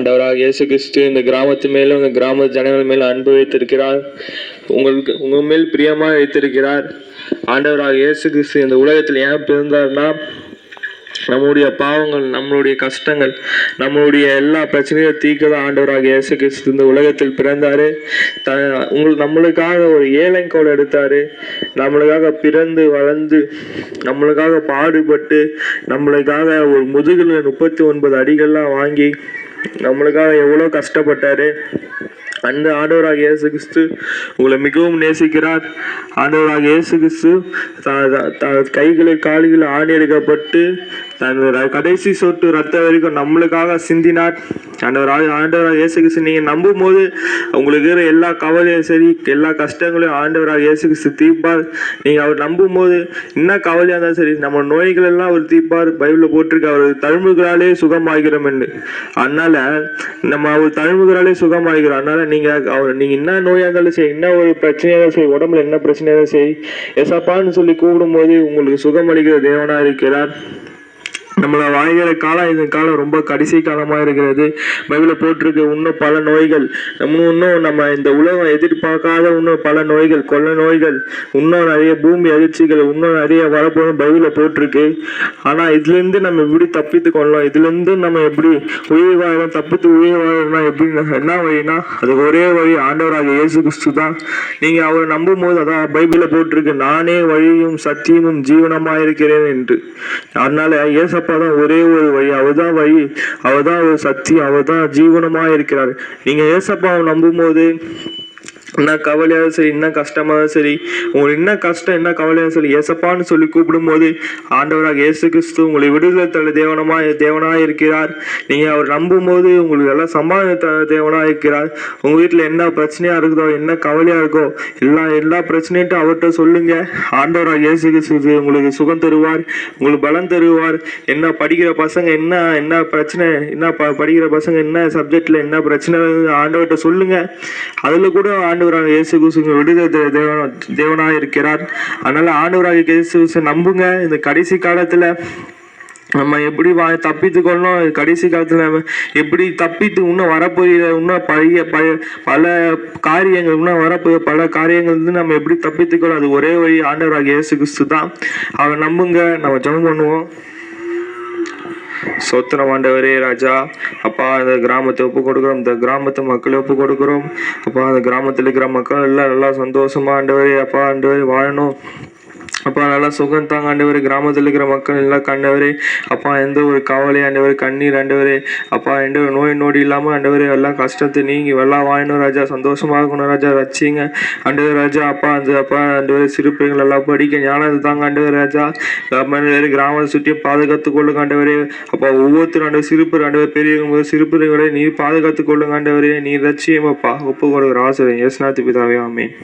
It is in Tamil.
ஆண்டவராக இயேசு கிறிஸ்து இந்த கிராமத்து மேலும் இந்த கிராம ஜனங்கள் மேலும் அன்பு வைத்திருக்கிறார். உங்கள் மேல் பிரியமாக வைத்திருக்கிறார். ஆண்டவராக இயேசு கிறிஸ்து இந்த உலகத்தில் ஏன் பிறந்தார்னா, நம்முடைய பாவங்கள், நம்மளுடைய கஷ்டங்கள், நம்மளுடைய எல்லா பிரச்சனையும் தீர்க்க தான் ஆண்டவராக இயேசு கிறிஸ்து இந்த உலகத்தில் பிறந்தாரு. நம்மளுக்காக ஒரு ஏழைக்கோள் எடுத்தாரு. நம்மளுக்காக பிறந்து வளர்ந்து நம்மளுக்காக பாடுபட்டு நம்மளுக்காக ஒரு முதுகில் 39 அடிகள்லாம் வாங்கி நம்மளுக்காக எவ்வளோ கஷ்டப்பட்டாரு. அந்த ஆண்டவராக இயேசு கிறிஸ்து உங்களை மிகவும் நேசிக்கிறார். ஆண்டவராக இயேசு கிறிஸ்து கைகளை கால்களை ஆணி எடுக்கப்பட்டு தன் கடைசி சொட்டு ரத்த வரைக்கும் நம்மளுக்காக சிந்தினார். ஆண்டவராக இயேசு கிறிஸ்து நீங்கள் நம்பும் போது உங்களுக்கு இருக்கிற எல்லா கவலையும் சரி, எல்லா கஷ்டங்களையும் ஆண்டவராக இயேசு கிறிஸ்து தீர்ப்பார். நீங்கள் அவர் நம்பும் போது என்ன கவலையாக இருந்தாலும் சரி, நம்ம நோய்கள் எல்லாம் அவர் தீர்ப்பார். பைபிளில் போட்டிருக்கு, அவர் தழும்புகளாலே சுகமாகிறோம் என்று. அதனால நம்ம அவர் தழும்புகளாலே சுகமாகிறோம். அதனால நீங்க என்ன நோயா இருந்தாலும் சரி, என்ன ஒரு பிரச்சனையாக சரி, உடம்புல என்ன பிரச்சனையாக சரி, ஏசப்பான்னு சொல்லி கூப்பிடும் போது உங்களுக்கு சுகமளிக்கிற தேவனா இருக்கிறார். நம்மளை வாழ்கிற காலம், இந்த காலம் ரொம்ப கடைசி காலமாக இருக்கிறது. பைபிளில் போட்டிருக்கு, இன்னும் பல நோய்கள், இன்னும் நம்ம இந்த உலகம் எதிர்பார்க்காத இன்னும் பல நோய்கள், கொள்ள நோய்கள், இன்னும் நிறைய பூமி அதிர்ச்சிகள், இன்னும் நிறைய வரப்போகும் பைபிளில் போட்டிருக்கு. ஆனால் இதுலேருந்து நம்ம எப்படி தப்பித்து கொள்ளலாம், இதுலேருந்து நம்ம எப்படி உயிர் வாழலாம், தப்பித்து உயிர் வாழலாம், எப்படி என்ன வழினா அது ஒரே வழி ஆண்டவராக இயேசு கிறிஸ்து தான். நீங்கள் அவரை நம்பும் போது, அதான் பைபிளில் போட்டிருக்கு, நானே வழியும் சத்தியமும் ஜீவனமாக இருக்கிறேன் என்று. அதனால ஏசப்பா தான் ஒரே ஒரு வழி, அவர்தான் வழி, அவர்தான் ஒரு சத்தியம், அவர்தான் ஜீவனமாக இருக்கிறார். நீங்க ஏசப்பாவை நம்பும் போது என்ன கவலையாக சரி, என்ன கஷ்டமாக சரி, உங்களுக்கு என்ன கஷ்டம் என்ன கவலையாக சரி, ஏசப்பான்னு சொல்லி கூப்பிடும் போது ஆண்டவராக இயேசு கிறிஸ்து உங்களை விடுதலை தர தேவனாக இருக்கிறார். நீங்கள் அவர் நம்பும் போது உங்களுக்கு எல்லாம் சமாதான தர தேவனாக இருக்கிறார். உங்கள் வீட்டில் என்ன பிரச்சனையாக இருக்குதோ, என்ன கவலையாக இருக்கோ, எல்லா பிரச்சனையும் அவர்கிட்ட சொல்லுங்க. ஆண்டவராக இயேசு கிறிஸ்து உங்களுக்கு சுகம் தருவார், உங்களுக்கு பலம் தருவார். என்ன படிக்கிற பசங்க என்ன பிரச்சனை, என்ன படிக்கிற பசங்க என்ன சப்ஜெக்டில் என்ன பிரச்சனை ஆண்டவர்கிட்ட சொல்லுங்க. அதில் கூட ஆண்டவராக இயேசு கிறிஸ்து விடுதலை தேவனாக இருக்கிறார். அதனால ஆண்டவராக இயேசு கிறிஸ்து நம்புங்க. இந்த கடைசி காலத்துல நம்ம எப்படி தப்பித்து கொள்ளணும், கடைசி காலத்துல நம்ம எப்படி தப்பித்து இன்னும் வரப்போகிற இன்னும் பல காரியங்கள், இன்னும் வரப்போகிற பல காரியங்கள் நம்ம எப்படி தப்பித்துக்கொள்ளும், அது ஒரே வழி ஆண்டவராக இயேசு கிறிஸ்து தான். அவர் நம்புங்க. நம்ம ஜெபம் பண்ணுவோம். சோத்திரம் ஆண்டவரே ராஜா, அப்பா இந்த கிராமத்தை ஒப்பு கொடுக்குறோம், இந்த கிராமத்து மக்களை ஒப்பு கொடுக்குறோம். அப்பா அந்த கிராமத்தில் இருக்கிற மக்கள் எல்லாம் நல்லா சந்தோஷமா ஆண்டவரே, அப்பா ஆண்டவரே வாழணும். அப்பா நல்லா சுகம் தாங்க ஆண்டவரே. கிராமத்தில் இருக்கிற மக்கள் எல்லாம் ஆண்டவரே, அப்பா எந்த ஒரு கவலை ஆண்டவரே, கண்ணீர் ஆண்டவரே, அப்பா எந்த ஒரு நோய் நொடி இல்லாமல் ஆண்டவரே எல்லாம் கஷ்டத்தை நீங்கி எல்லாம் வாழணும் ராஜா, சந்தோஷமாக இருக்கணும் ராஜா, வச்சிங்க ஆண்டவர் ராஜா. அப்பா ஆண்டவரே சிறு பிள்ளைகள் எல்லாம் படிக்க ஞானத்தை தாங்க ஆண்டவர் ராஜா. கிராமத்தை சுற்றி பாதுகாத்து கொள்ளுங்க ஆண்டவரே. அப்பா ஒவ்வொருத்தரும் ஆண்டவர் சிறுப்பு ஆண்டவர் பெரியவங்க சிறுப்பிள்ளைகளை நீர் பாதுகாத்து கொள்ளுங்க ஆண்டவரே. நீர் ரட்சியம் அப்பா ஒப்பு கொடுக்குற ஆசிரியர் இயேசுநாதர் பிதாவே, ஆமென்.